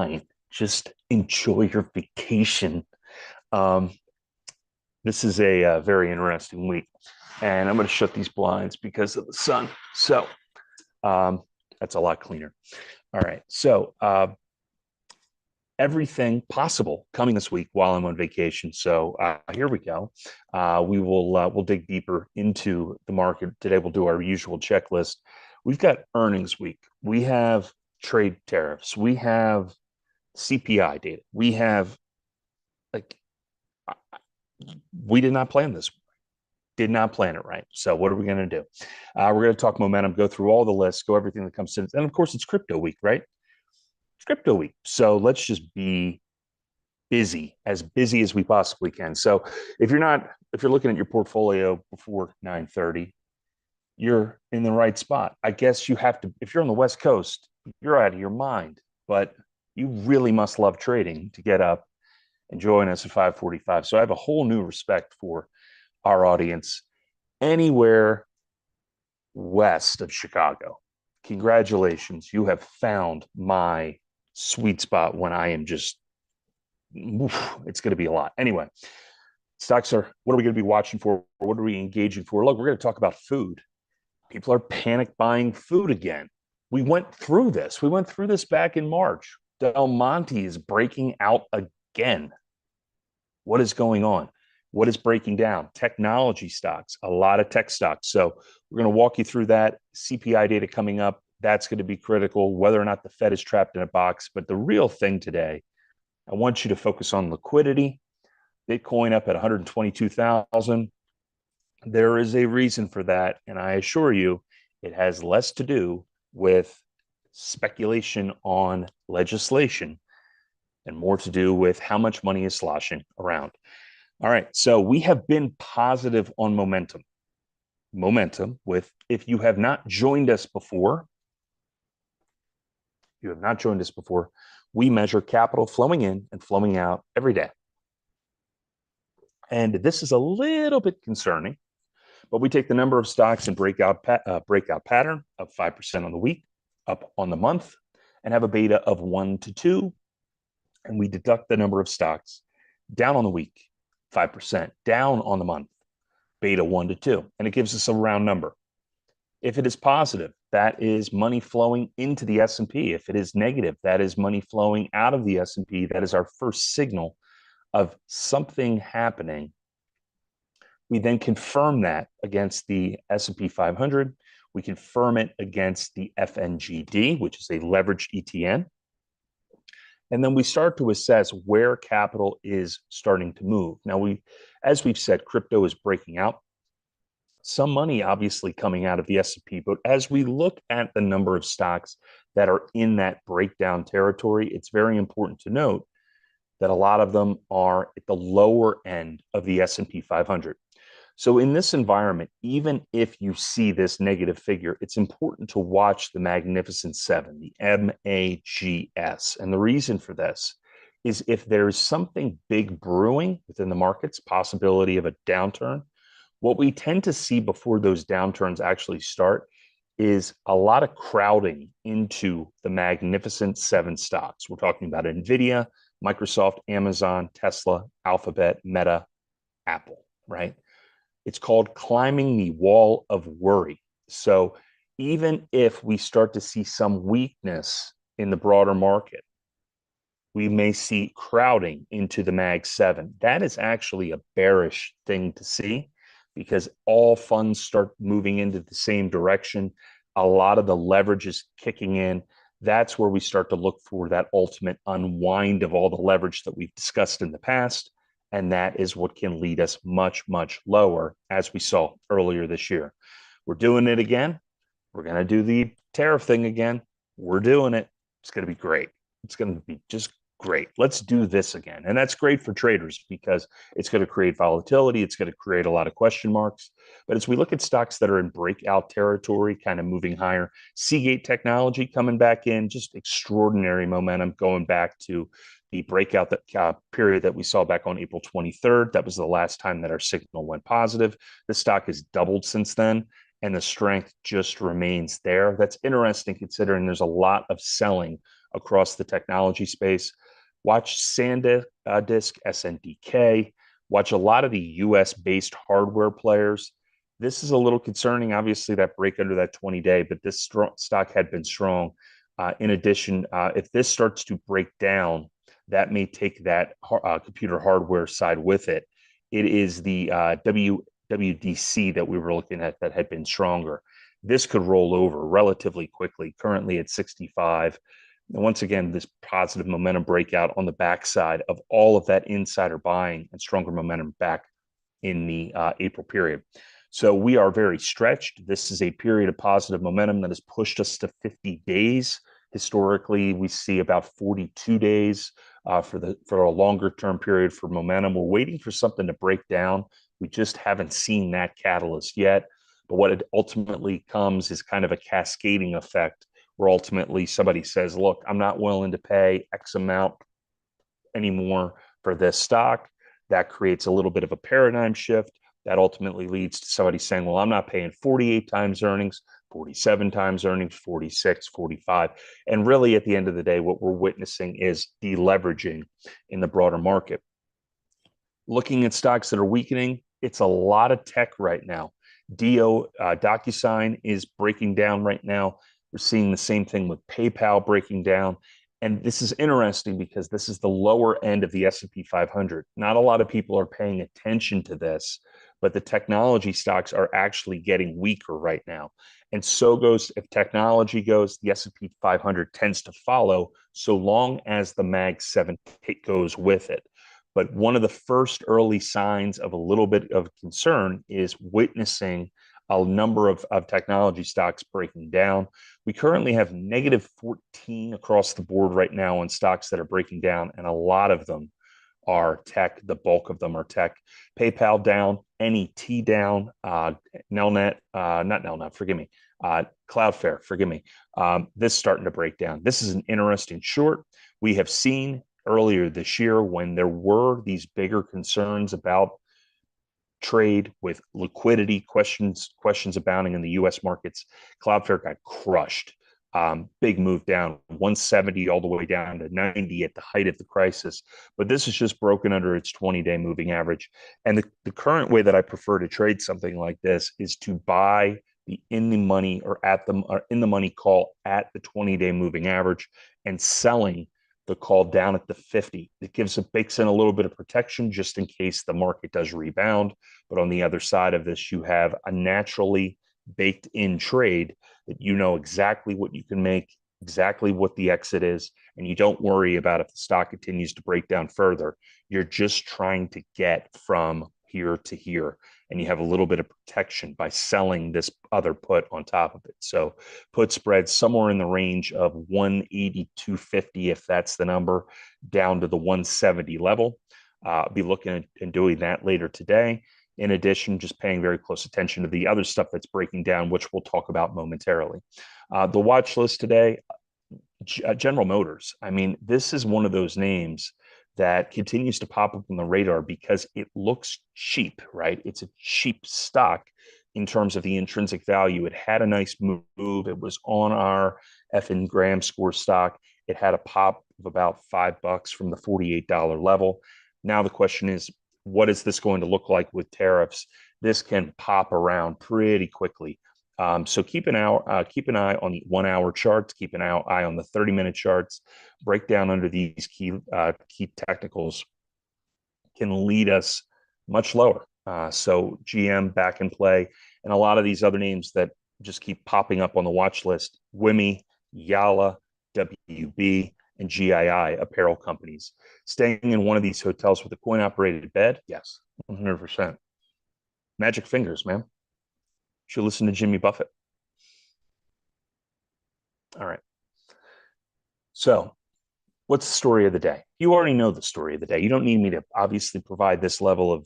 fine. Just enjoy your vacation. Um, this is a very interesting week, and I'm going to shut these blinds because of the sun. So um, that's a lot cleaner. All right. So everything possible coming this week while I'm on vacation. So here we go. We'll dig deeper into the market today. We'll do our usual checklist. We've got earnings week. We have trade tariffs. We have CPI data. We have like we did not plan this. Did not plan it right. So what are we going to do? We're going to talk momentum, go through all the lists, go everything that comes in, and of course it's crypto week, right? It's crypto week. So let's just be busy as we possibly can. So if you're looking at your portfolio before 9:30, you're in the right spot. I guess you have to, if you're on the West Coast, you're out of your mind, but you really must love trading to get up and join us at 5:45. So I have a whole new respect for our audience anywhere west of Chicago. Congratulations. You have found my sweet spot when I am just, it's going to be a lot. Anyway, stocks are, what are we going to be watching for? What are we engaging for? Look, we're going to talk about food. People are panic buying food again. We went through this. We went through this back in March. Del Monte is breaking out again. What is going on? What is breaking down? Technology stocks, a lot of tech stocks. So we're going to walk you through that. CPI data coming up. That's going to be critical, whether or not the Fed is trapped in a box. But the real thing today, I want you to focus on liquidity. Bitcoin up at 122,000. There is a reason for that. And I assure you, it has less to do with speculation on legislation and more to do with how much money is sloshing around. All right. So we have been positive on momentum. With, if you have not joined us before, we measure capital flowing in and flowing out every day. And this is a little bit concerning, but we take the number of stocks and breakout pattern of 5% on the week, up on the month, and have a beta of 1 to 2. And we deduct the number of stocks down on the week, 5%, down on the month, beta 1 to 2. And it gives us a round number. If it is positive, that is money flowing into the S&P. If it is negative, that is money flowing out of the S&P. That is our first signal of something happening. We then confirm that against the S&P 500. We confirm it against the FNGD, which is a leveraged ETN. And then we start to assess where capital is starting to move. Now, as we've said, crypto is breaking out. Some money obviously coming out of the S&P, but as we look at the number of stocks that are in that breakdown territory, it's very important to note that a lot of them are at the lower end of the S&P 500. So in this environment, even if you see this negative figure, it's important to watch the Magnificent Seven, the MAGS. And the reason for this is if there is something big brewing within the markets, possibility of a downturn, what we tend to see before those downturns actually start is a lot of crowding into the Magnificent Seven stocks. We're talking about NVIDIA, Microsoft, Amazon, Tesla, Alphabet, Meta, Apple, right? It's called climbing the wall of worry. So even if we start to see some weakness in the broader market, we may see crowding into the Mag 7. That is actually a bearish thing to see because all funds start moving into the same direction. A lot of the leverage is kicking in. That's where we start to look for that ultimate unwind of all the leverage that we've discussed in the past. And that is what can lead us much, much lower, as we saw earlier this year. We're doing it again. We're going to do the tariff thing again. We're doing it. It's going to be great. It's going to be just great. Let's do this again. And that's great for traders because it's going to create volatility. It's going to create a lot of question marks. But as we look at stocks that are in breakout territory, kind of moving higher, Seagate Technology coming back in, just extraordinary momentum going back to the breakout period that we saw back on April 23rd. That was the last time that our signal went positive. The stock has doubled since then, and the strength just remains there. That's interesting considering there's a lot of selling across the technology space. Watch SanDisk, SNDK. Watch a lot of the US-based hardware players. This is a little concerning, obviously, that break under that 20-day, but this stock had been strong. In addition, if this starts to break down, that may take that computer hardware side with it. It is the WDC that we were looking at that had been stronger. This could roll over relatively quickly, currently at 65. And once again, this positive momentum breakout on the backside of all of that insider buying and stronger momentum back in the April period. So we are very stretched. This is a period of positive momentum that has pushed us to 50 days. Historically, we see about 42 days for a longer term period for momentum. We're waiting for something to break down. We just haven't seen that catalyst yet. But what it ultimately comes is kind of a cascading effect where ultimately somebody says, look, I'm not willing to pay X amount anymore for this stock. That creates a little bit of a paradigm shift. That ultimately leads to somebody saying, well, I'm not paying 48 times earnings, 47 times earnings, 46, 45. And really, at the end of the day, what we're witnessing is deleveraging in the broader market. Looking at stocks that are weakening, it's a lot of tech right now. DocuSign is breaking down right now. We're seeing the same thing with PayPal breaking down. And this is interesting because this is the lower end of the S&P 500. Not a lot of people are paying attention to this, but the technology stocks are actually getting weaker right now. And so goes, if technology goes, the S&P 500 tends to follow so long as the Mag 7 goes with it. But one of the first early signs of a little bit of concern is witnessing a number of technology stocks breaking down. We currently have negative 14 across the board right now on stocks that are breaking down, and a lot of them are tech. The bulk of them are tech. PayPal down, NET down, Nelnet, not Nelnet, forgive me, Cloudflare, forgive me. This is starting to break down. This is an interesting short. We have seen earlier this year when there were these bigger concerns about trade with liquidity questions abounding in the US markets. Cloudflare got crushed. Big move down 170 all the way down to 90 at the height of the crisis. But this is just broken under its 20-day moving average. And the current way that I prefer to trade something like this is to buy the in the money or in the money call at the 20-day moving average and selling the call down at the 50. It bakes in a little bit of protection just in case the market does rebound. But on the other side of this, you have a naturally baked in trade that you know exactly what you can make, exactly what the exit is, and you don't worry about if the stock continues to break down further. You're just trying to get from here to here, and you have a little bit of protection by selling this other put on top of it. So put spreads somewhere in the range of 180, 250, if that's the number, down to the 170 level. I'll be looking at and doing that later today. In addition, just paying very close attention to the other stuff that's breaking down, which we'll talk about momentarily. The watch list today, General Motors. I mean, this is one of those names that continues to pop up on the radar because it looks cheap, right? It's a cheap stock in terms of the intrinsic value. It had a nice move. It was on our F and Graham score stock. It had a pop of about $5 from the $48 level. Now the question is, what is this going to look like with tariffs? This can pop around pretty quickly. So keep an eye on the 1 hour charts, keep an eye on the 30-minute charts. Breakdown under these key technicals can lead us much lower. So GM back in play, and a lot of these other names that just keep popping up on the watch list: WIMI, Yalla, WB, and GII apparel companies. Staying in one of these hotels with a coin-operated bed? Yes, 100%. Magic fingers, man. Should listen to Jimmy Buffett. All right. So what's the story of the day? You already know the story of the day. You don't need me to obviously provide this level of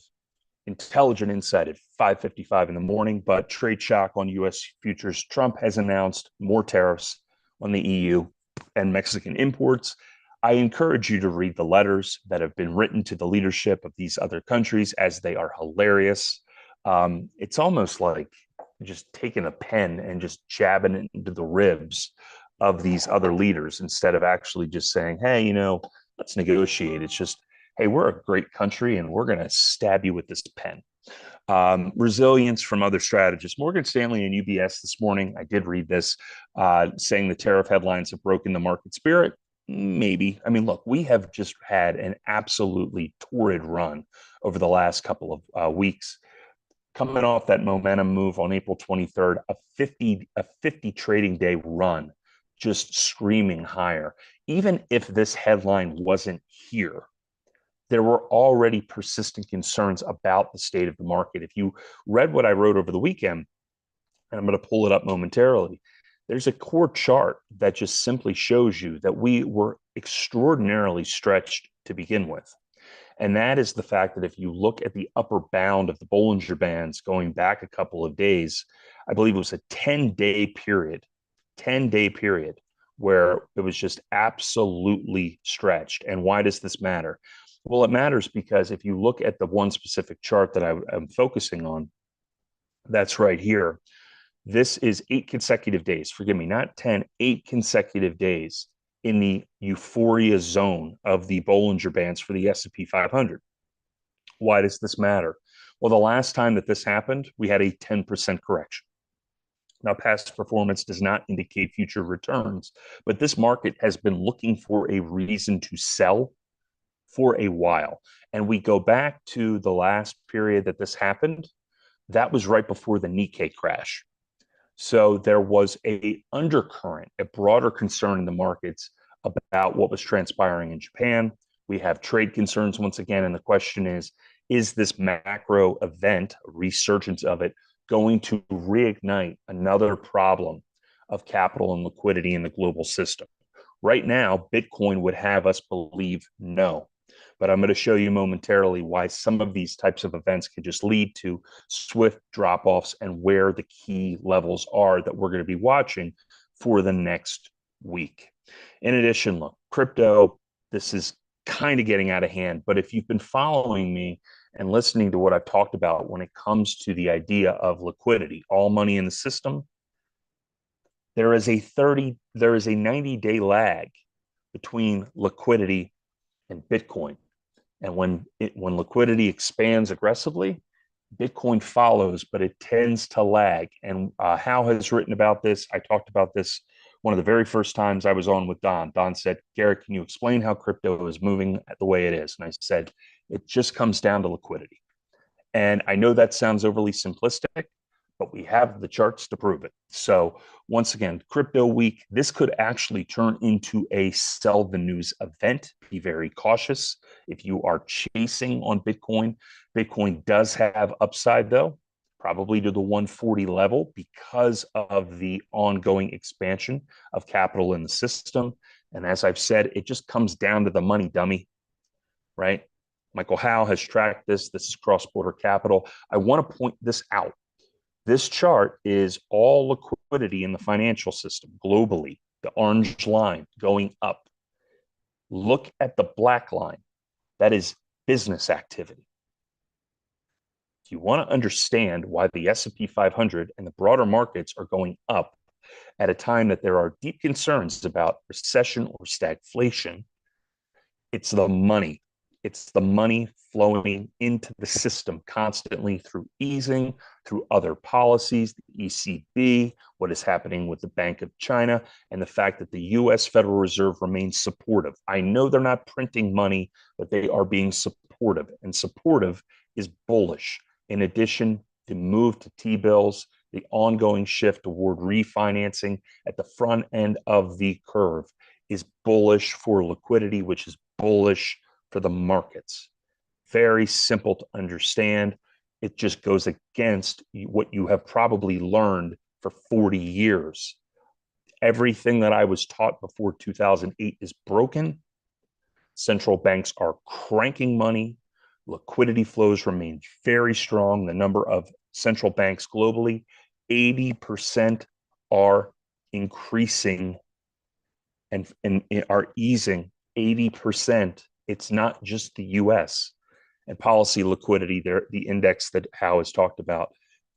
intelligent insight at 5:55 in the morning, but trade shock on U.S. futures. Trump has announced more tariffs on the EU and Mexican imports. I encourage you to read the letters that have been written to the leadership of these other countries, as they are hilarious. It's almost like just taking a pen and just jabbing it into the ribs of these other leaders instead of actually just saying, hey, let's negotiate. It's just, hey, we're a great country and we're going to stab you with this pen. Resilience from other strategists. Morgan Stanley and UBS this morning, I did read this, saying the tariff headlines have broken the market spirit. Maybe. I mean, look, we have just had an absolutely torrid run over the last couple of weeks. Coming off that momentum move on April 23rd, a 50 trading day run, just screaming higher. Even if this headline wasn't here, there were already persistent concerns about the state of the market. If you read what I wrote over the weekend, and I'm going to pull it up momentarily, there's a core chart that just simply shows you that we were extraordinarily stretched to begin with. And that is the fact that if you look at the upper bound of the Bollinger Bands going back a couple of days, I believe it was a 10-day period, where it was just absolutely stretched. And why does this matter? Well, it matters because if you look at the one specific chart that I'm focusing on, that's right here. This is 8 consecutive days. Forgive me, not 10, 8 consecutive days in the euphoria zone of the Bollinger Bands for the S&P 500. Why does this matter? Well, the last time that this happened, we had a 10% correction. Now, past performance does not indicate future returns, but this market has been looking for a reason to sell for a while. And we go back to the last period that this happened. That was right before the Nikkei crash. So there was a undercurrent, a broader concern in the markets about what was transpiring in Japan. We have trade concerns once again. And the question is this macro event, a resurgence of it, going to reignite another problem of capital and liquidity in the global system? Right now, Bitcoin would have us believe no. But I'm going to show you momentarily why some of these types of events can just lead to swift drop-offs and where the key levels are that we're going to be watching for the next week. In addition, look, crypto, this is kind of getting out of hand. But if you've been following me and listening to what I've talked about when it comes to the idea of liquidity, all money in the system, there is a 90-day lag between liquidity and Bitcoin. And when liquidity expands aggressively, Bitcoin follows, but it tends to lag. And Hal has written about this. I talked about this one of the very first times I was on with Don. Don said, Garrett, can you explain how crypto is moving the way it is? And I said, it just comes down to liquidity. And I know that sounds overly simplistic, but we have the charts to prove it. So once again, crypto week, this could actually turn into a sell the news event. Be very cautious if you are chasing on Bitcoin. Bitcoin does have upside though, probably to the 140 level because of the ongoing expansion of capital in the system. And as I've said, it just comes down to the money, dummy, right? Michael Howe has tracked this. This is cross-border capital. I want to point this out. This chart is all liquidity in the financial system globally, the orange line going up. Look at the black line. That is business activity. If you want to understand why the S&P 500 and the broader markets are going up at a time that there are deep concerns about recession or stagflation, it's the money. It's the money flowing into the system constantly through easing, through other policies, the ECB, what is happening with the Bank of China, and the fact that the US Federal Reserve remains supportive. I know they're not printing money, but they are being supportive, and supportive is bullish. In addition, the move to T-bills, the ongoing shift toward refinancing at the front end of the curve is bullish for liquidity, which is bullish for the markets. Very simple to understand. It just goes against what you have probably learned for 40 years. Everything that I was taught before 2008 is broken. Central banks are cranking money. Liquidity flows remain very strong. The number of central banks globally, 80% are increasing and are easing 80%. It's not just the US. And policy liquidity, there, the index that Howe has talked about,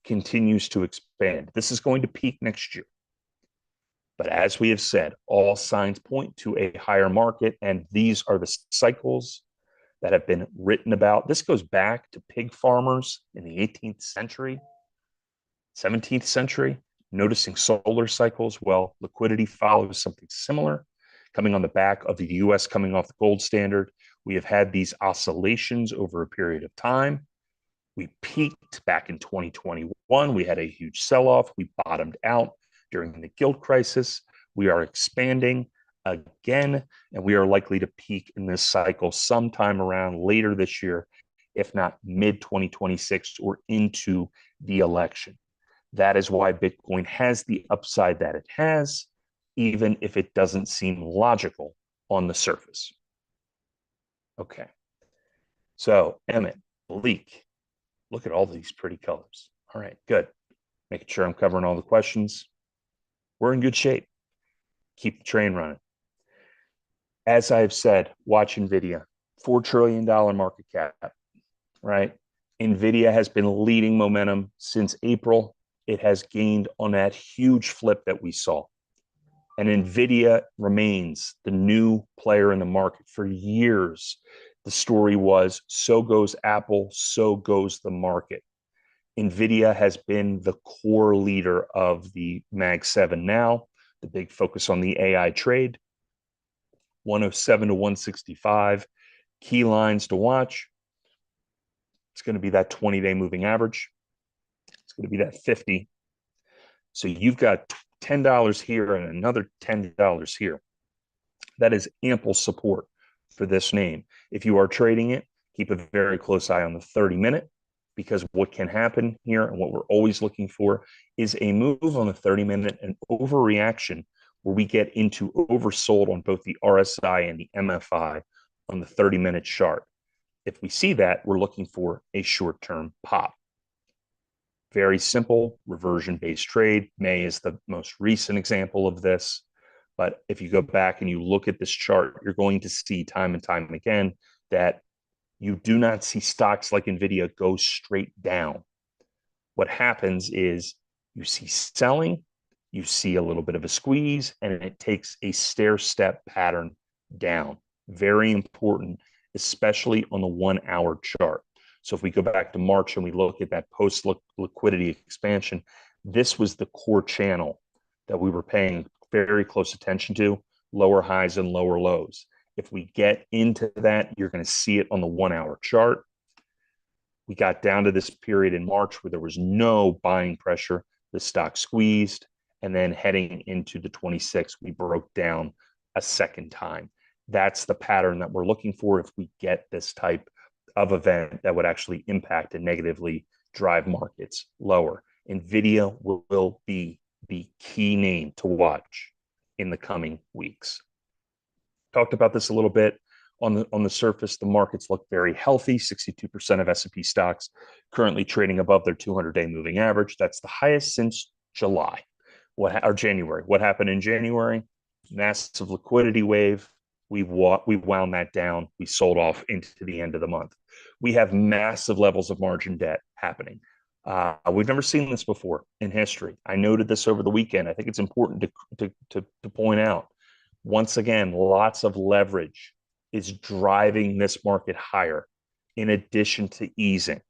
continues to expand. This is going to peak next year. But as we have said, all signs point to a higher market, and these are the cycles that have been written about. This goes back to pig farmers in the 18th century, 17th century, noticing solar cycles. Well, liquidity follows something similar. Coming on the back of the US coming off the gold standard, we have had these oscillations over a period of time. We peaked back in 2021. We had a huge sell-off. We bottomed out during the gilt crisis. We are expanding again, and we are likely to peak in this cycle sometime around later this year, if not mid 2026 or into the election. That is why Bitcoin has the upside that it has, even if it doesn't seem logical on the surface. Okay. So, Emmett, Bleak, look at all these pretty colors. All right, good. Making sure I'm covering all the questions. We're in good shape. Keep the train running. As I've said, watch NVIDIA, $4 trillion market cap, right? NVIDIA has been leading momentum since April. It has gained on that huge flip that we saw. And NVIDIA remains the new player in the market. For years, the story was, so goes Apple, so goes the market. NVIDIA has been the core leader of the Mag 7 now, the big focus on the AI trade. 107 to 165, key lines to watch. It's going to be that 20-day moving average. It's going to be that 50. So you've got $10 here and another $10 here. That is ample support for this name. If you are trading it, keep a very close eye on the 30-minute, because what can happen here and what we're always looking for is a move on the 30-minute, an overreaction where we get into oversold on both the RSI and the MFI on the 30-minute chart. If we see that, we're looking for a short-term pop. Very simple reversion-based trade. May is the most recent example of this. But if you go back and you look at this chart, you're going to see time and time again that you do not see stocks like NVIDIA go straight down. What happens is you see selling, you see a little bit of a squeeze, and it takes a stair-step pattern down. Very important, especially on the 1 hour chart. So if we go back to March and we look at that post-liquidity expansion, this was the core channel that we were paying very close attention to, lower highs and lower lows. If we get into that, you're going to see it on the 1 hour chart. We got down to this period in March where there was no buying pressure. The stock squeezed, and then heading into the 26th, we broke down a second time. That's the pattern that we're looking for if we get this type of event that would actually impact and negatively drive markets lower. NVIDIA will be the key name to watch in the coming weeks. Talked about this a little bit. On the surface, the markets look very healthy. 62% of S&P stocks currently trading above their 200-day moving average. That's the highest since July or January. What happened in January? Massive liquidity wave. We wound that down. We sold off into the end of the month. We have massive levels of margin debt happening. We've never seen this before in history. I noted this over the weekend. I think it's important to point out. Once again, lots of leverage is driving this market higher in addition to easing.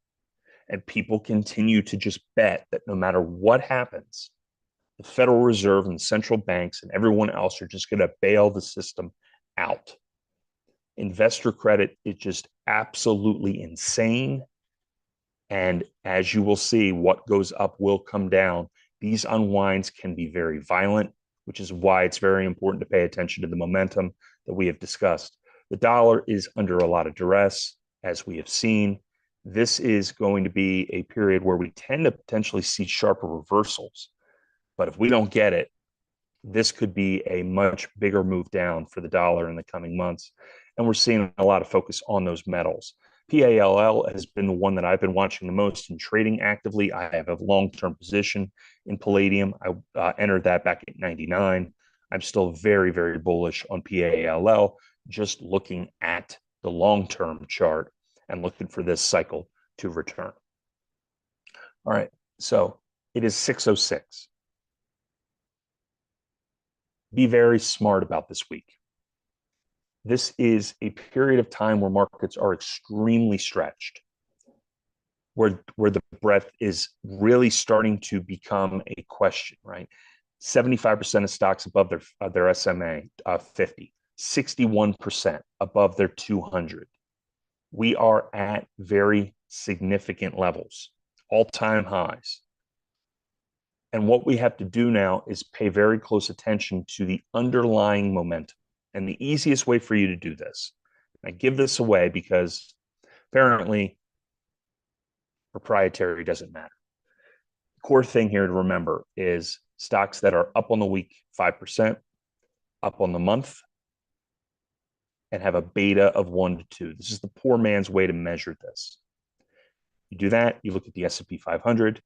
And people continue to just bet that no matter what happens, the Federal Reserve and central banks and everyone else are just going to bail the system out. Investor credit is just absolutely insane. And as you will see, what goes up will come down. These unwinds can be very violent, which is why it's very important to pay attention to the momentum that we have discussed. The dollar is under a lot of duress, as we have seen. This is going to be a period where we tend to potentially see sharper reversals. But if we don't get it, this could be a much bigger move down for the dollar in the coming months. And we're seeing a lot of focus on those metals. PALL has been the one that I've been watching the most and trading actively. I have a long-term position in palladium. I entered that back at 99. I'm still very, very bullish on PALL, just looking at the long-term chart and looking for this cycle to return. All right, so it is 6:06. Be very smart about this week. This is a period of time where markets are extremely stretched, where the breadth is really starting to become a question, right? 75% of stocks above their SMA 50, 61% above their 200. We are at very significant levels, all-time highs. And what we have to do now is pay very close attention to the underlying momentum. And the easiest way for you to do this, I give this away because apparently proprietary doesn't matter. The core thing here to remember is stocks that are up on the week 5%, up on the month, and have a beta of 1 to 2. This is the poor man's way to measure this. You do that, you look at the S&P 500,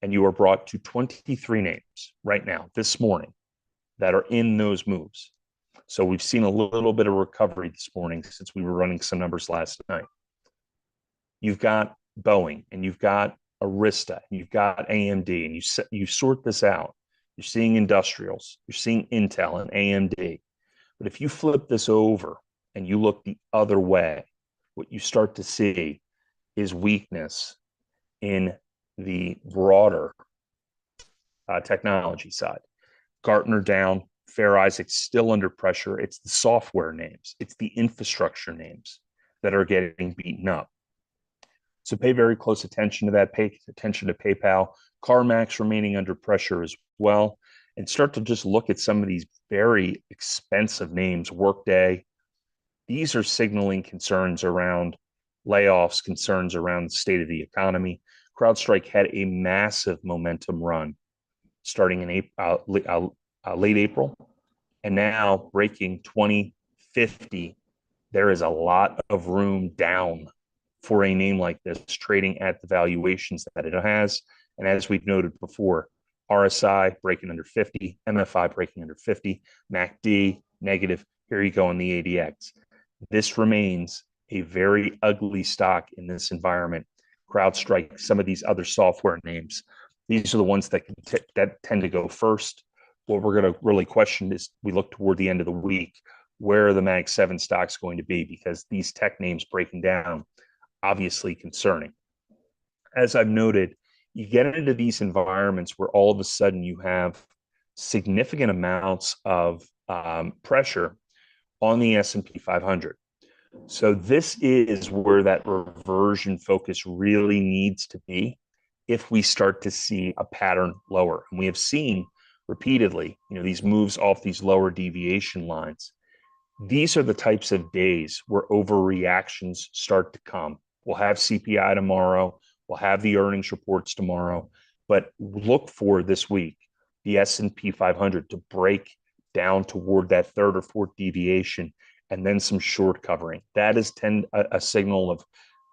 and you are brought to 23 names right now, this morning, that are in those moves. So we've seen a little bit of recovery this morning since we were running some numbers last night. You've got Boeing, and you've got Arista, and you've got AMD, and you sort this out. You're seeing industrials, you're seeing Intel and AMD. But if you flip this over and you look the other way, what you start to see is weakness in the broader technology side. Gartner down, Fair Isaac still under pressure. It's the software names, it's the infrastructure names that are getting beaten up. So pay very close attention to that. Pay attention to PayPal. CarMax remaining under pressure as well. And start to just look at some of these very expensive names. Workday. These are signaling concerns around layoffs, concerns around the state of the economy. CrowdStrike had a massive momentum run starting in late April, and now breaking 2050. There is a lot of room down for a name like this, trading at the valuations that it has. And as we've noted before, RSI breaking under 50, MFI breaking under 50, MACD negative. Here you go on the ADX. This remains a very ugly stock in this environment. CrowdStrike, some of these other software names, these are the ones that tend to go first. What we're going to really question is we look toward the end of the week, where are the Mag 7 stocks going to be? Because these tech names breaking down, obviously concerning. As I've noted, you get into these environments where all of a sudden you have significant amounts of pressure on the S&P 500. So this is where that reversion focus really needs to be if we start to see a pattern lower. And we have seen repeatedly, these moves off these lower deviation lines. These are the types of days where overreactions start to come. We'll have CPI tomorrow. We'll have the earnings reports tomorrow. But look for this week, the S&P 500 to break down toward that third or fourth deviation, and then some short covering. That is a signal of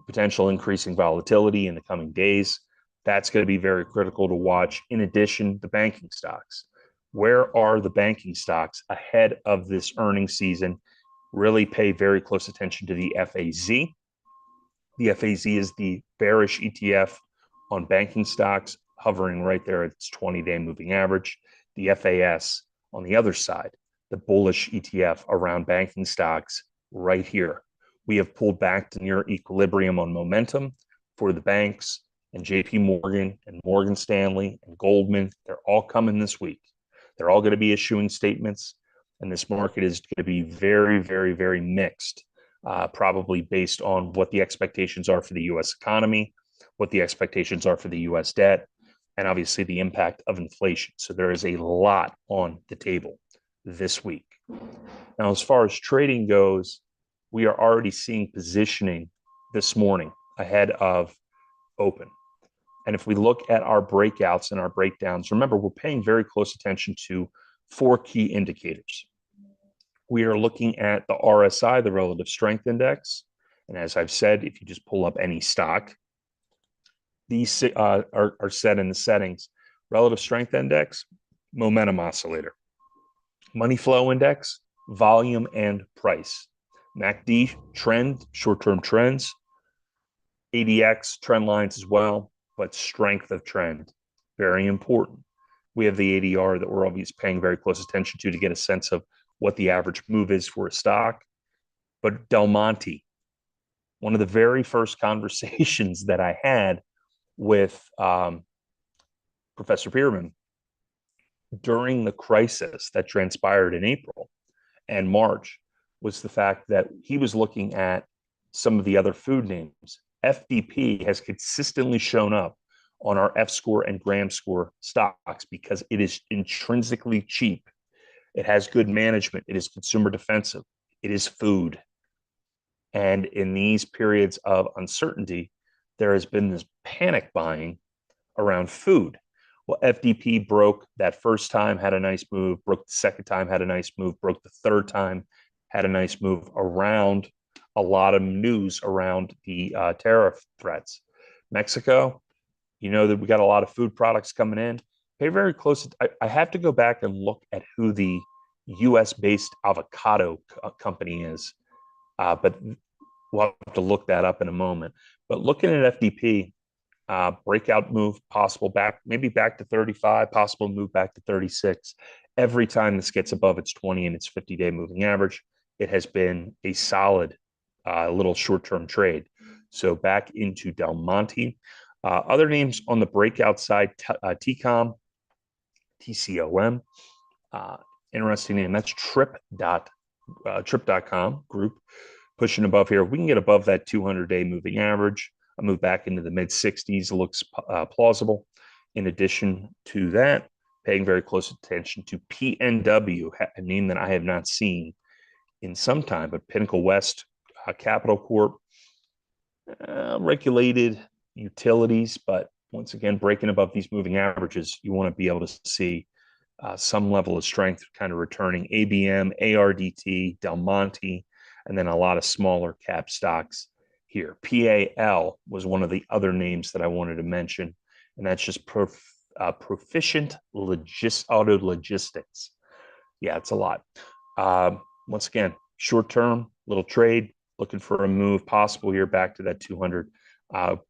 potential increasing volatility in the coming days. That's going to be very critical to watch. In addition, the banking stocks. Where are the banking stocks ahead of this earnings season? Really pay very close attention to the FAZ. The FAZ is the bearish ETF on banking stocks, hovering right there at its 20-day moving average. The FAS on the other side, the bullish ETF around banking stocks right here. We have pulled back to near equilibrium on momentum for the banks, and JP Morgan and Morgan Stanley and Goldman. They're all coming this week. They're all going to be issuing statements, and this market is going to be very, very, very mixed, probably based on what the expectations are for the U.S. economy, what the expectations are for the U.S. debt, and obviously the impact of inflation. So there is a lot on the table this week. Now, as far as trading goes, we are already seeing positioning this morning ahead of open. And if we look at our breakouts and our breakdowns, remember, we're paying very close attention to 4 key indicators. We are looking at the RSI, the relative strength index. And as I've said, if you just pull up any stock, these are set in the settings. Relative strength index, momentum oscillator. Money flow index, volume and price. MACD, trend, short-term trends. ADX, trend lines as well, but strength of trend, very important. We have the ADR that we're always paying very close attention to get a sense of what the average move is for a stock. But Del Monte, one of the very first conversations that I had with Professor Pearman during the crisis that transpired in April and March was the fact that he was looking at some of the other food names. FDP has consistently shown up on our F score and Gram score stocks because it is intrinsically cheap. It has good management. It is consumer defensive. It is food. And in these periods of uncertainty, there has been this panic buying around food. Well, FDP broke that first time, had a nice move, broke the second time, had a nice move, broke the third time, had a nice move around a lot of news around the tariff threats. Mexico, you know that we got a lot of food products coming in. Pay very close. I have to go back and look at who the US-based avocado company is, but we'll have to look that up in a moment. But looking at FDP, breakout move possible back, maybe back to 35, possible move back to 36. Every time this gets above its 20 and its 50-day moving average, it has been a solid little short-term trade. So back into Del Monte. Other names on the breakout side, TCOM, TCOM. Interesting name. That's trip.com group. Pushing above here. If we can get above that 200-day moving average, a move back into the mid-60s looks plausible. In addition to that, paying very close attention to PNW, a name that I have not seen in some time, but Pinnacle West Capital Corp, regulated utilities, but once again, breaking above these moving averages, you want to be able to see some level of strength kind of returning. ABM, ARDT, Del Monte, and then a lot of smaller cap stocks here. PAL was one of the other names that I wanted to mention, and that's just Proficient Auto Logistics. Yeah, it's a lot. Once again, short term, little trade, looking for a move possible here back to that 200.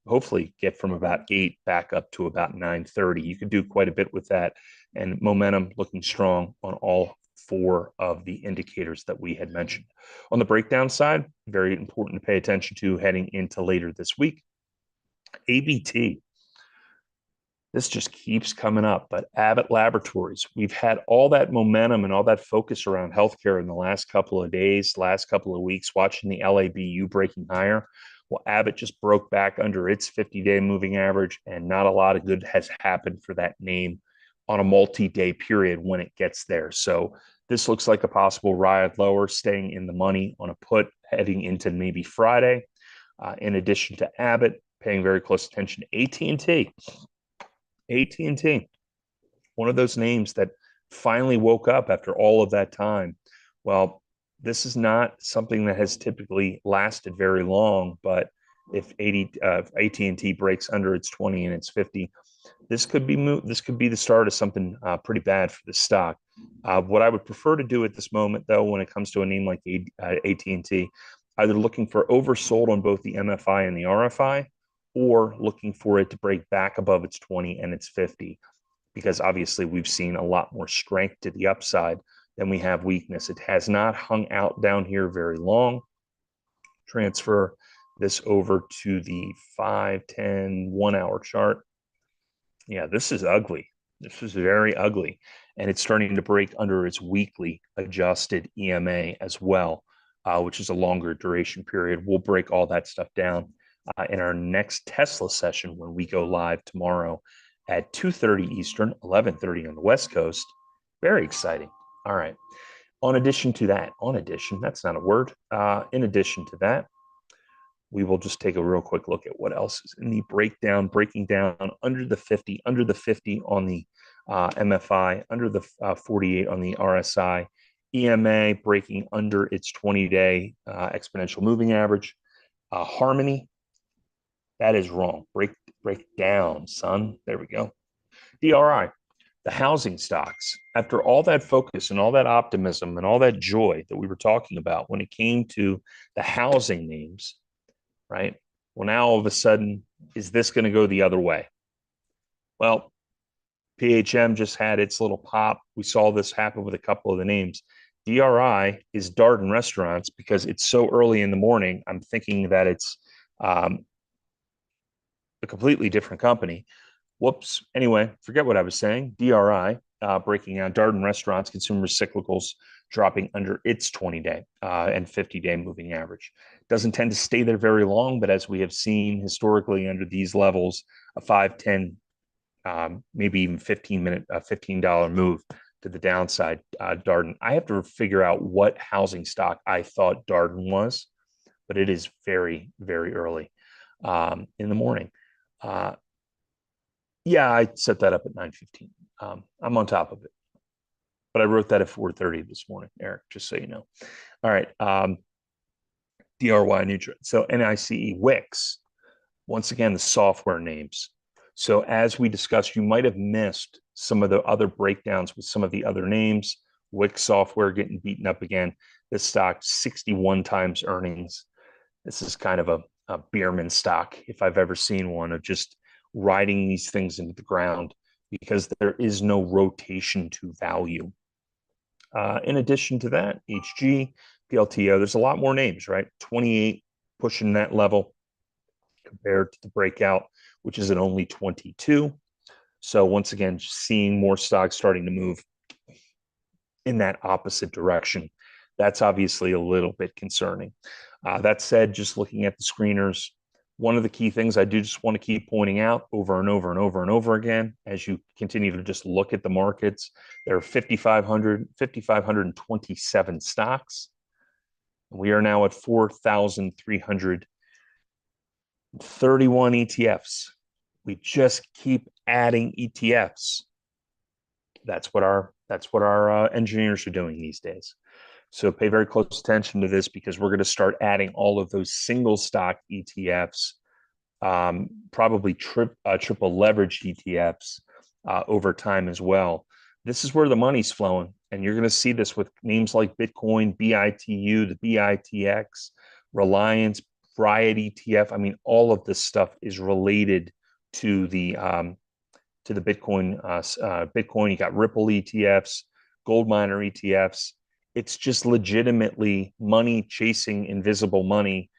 Hopefully get from about 8 back up to about 930. You could do quite a bit with that, and momentum looking strong on all 4 of the indicators that we had mentioned. On the breakdown side, very important to pay attention to heading into later this week. ABT. This just keeps coming up, but Abbott Laboratories, we've had all that momentum and all that focus around healthcare in the last couple of days, last couple of weeks, watching the LABU breaking higher. Well, Abbott just broke back under its 50-day moving average, and not a lot of good has happened for that name on a multi-day period when it gets there. So this looks like a possible ride lower, staying in the money on a put heading into maybe Friday. In addition to Abbott, paying very close attention to AT&T. AT&T, one of those names that finally woke up after all of that time. Well, this is not something that has typically lasted very long, but if AT&T breaks under its 20 and its 50, this could be the start of something pretty bad for the stock. What I would prefer to do at this moment, though, when it comes to a name like AT&T, either looking for oversold on both the MFI and the RFI, or looking for it to break back above its 20 and its 50, because obviously we've seen a lot more strength to the upside than we have weakness. It has not hung out down here very long. Transfer this over to the 5, 10, 1 hour chart. Yeah, this is ugly. This is very ugly. And it's starting to break under its weekly adjusted EMA as well, which is a longer duration period. We'll break all that stuff down in our next Tesla session when we go live tomorrow at 2:30 Eastern, 11:30 on the West Coast. Very exciting. All right. In addition to that, that's not a word. In addition to that, we will just take a real quick look at what else is in the breakdown, breaking down under the 50 on the MFI, under the 48 on the RSI, EMA breaking under its 20-day exponential moving average. Harmony, that is wrong. Break down, son. There we go. DRI, the housing stocks. After all that focus and all that optimism and all that joy that we were talking about when it came to the housing names, right? Well, now all of a sudden, is this going to go the other way? Well, PHM just had its little pop. We saw this happen with a couple of the names. DRI is Darden Restaurants because it's so early in the morning. I'm thinking that it's a completely different company. Whoops. Anyway, forget what I was saying. DRI, breaking out Darden Restaurants, consumer cyclicals dropping under its 20-day and 50-day moving average. Doesn't tend to stay there very long, but as we have seen historically under these levels, a 5, 10, maybe even 15-minute, $15 move to the downside. Darden. I have to figure out what housing stock I thought Darden was, but it is very, very early in the morning. Yeah, I set that up at 9:15. I'm on top of it, but I wrote that at 4:30 this morning, Eric, just so you know. All right. DRY Nutrient. So NICE Wix, once again, the software names. So as we discussed, you might have missed some of the other breakdowns with some of the other names. Wix software getting beaten up again. This stock, 61 times earnings. This is kind of a Bierman stock, if I've ever seen one, of just riding these things into the ground because there is no rotation to value. In addition to that, HG, PLTO, there's a lot more names, right? 28 pushing that level compared to the breakout, which is at only 22. So once again, seeing more stocks starting to move in that opposite direction. That's obviously a little bit concerning. That said, just looking at the screeners, one of the key things I do just want to keep pointing out over and over and over and over again, as you continue to just look at the markets, there are 5,527 stocks. We are now at 4,331 ETFs. We just keep adding ETFs. That's what our engineers are doing these days. So pay very close attention to this because we're going to start adding all of those single stock ETFs, probably triple leveraged ETFs over time as well. This is where the money's flowing. And you're going to see this with names like Bitcoin, BITU, the BITX, Reliance, Riot ETF. I mean, all of this stuff is related to the Bitcoin. Bitcoin, you got Ripple ETFs, gold miner ETFs. It's just legitimately money chasing invisible money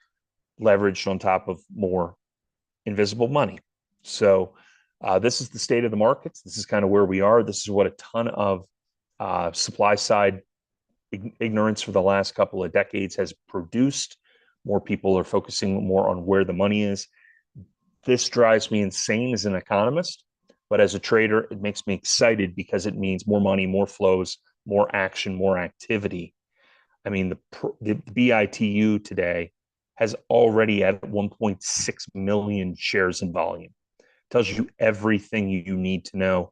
leveraged on top of more invisible money. So this is the state of the markets. This is kind of where we are. This is what a ton of supply side ignorance for the last couple of decades has produced. More people are focusing more on where the money is. This drives me insane as an economist, but as a trader, it makes me excited because it means more money, more flows, more action, more activity. I mean, the BITU today has already at 1.6 million shares in volume. Tells you everything you need to know.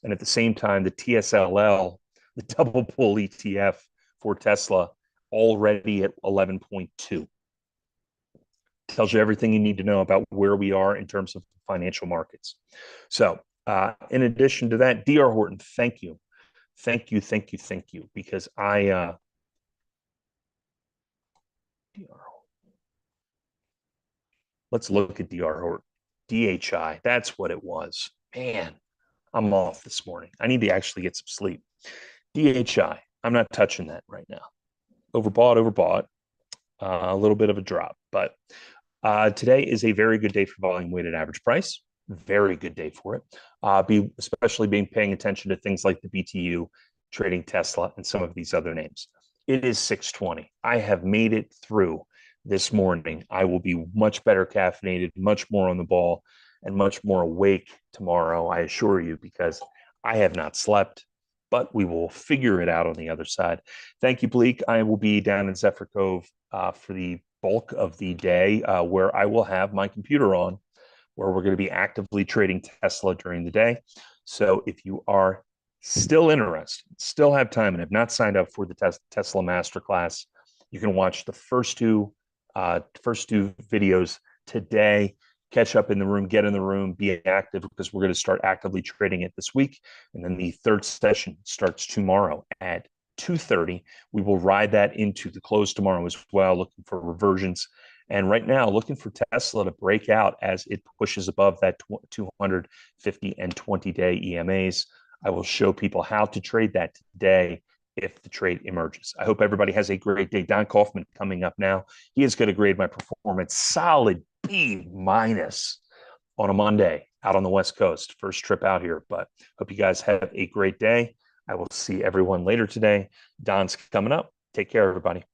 And at the same time, the TSLL, the double pull ETF for Tesla, already at 11.2. Tells you everything you need to know about where we are in terms of financial markets. So in addition to that, DR Horton, thank you. Thank you, thank you, thank you. Because let's look at DR Horton. DHI, that's what it was. Man, I'm off this morning. I need to actually get some sleep. DHI, I'm not touching that right now. Overbought. A little bit of a drop. But today is a very good day for volume weighted average price. Very good day for it. Especially paying attention to things like the BTU, trading Tesla, and some of these other names. It is 6:20. I have made it through this morning. I will be much better caffeinated, much more on the ball, and much more awake tomorrow, I assure you, because I have not slept, but we will figure it out on the other side. Thank you, Bleak. I will be down in Zephyr Cove for the bulk of the day where I will have my computer on, where we're going to be actively trading Tesla during the day. So if you are still interested, still have time, and have not signed up for the Tesla Masterclass, you can watch the first two videos today. Catch up in the room, get in the room, be active, because we're going to start actively trading it this week. And then the third session starts tomorrow at 2:30. We will ride that into the close tomorrow as well, looking for reversions And right now, looking for Tesla to break out as it pushes above that 250 and 20-day EMAs. I will show people how to trade that today if the trade emerges. I hope everybody has a great day. Don Kaufman coming up now. He is going to grade my performance solid B minus on a Monday out on the West Coast. First trip out here, but hope you guys have a great day. I will see everyone later today. Don's coming up. Take care, everybody.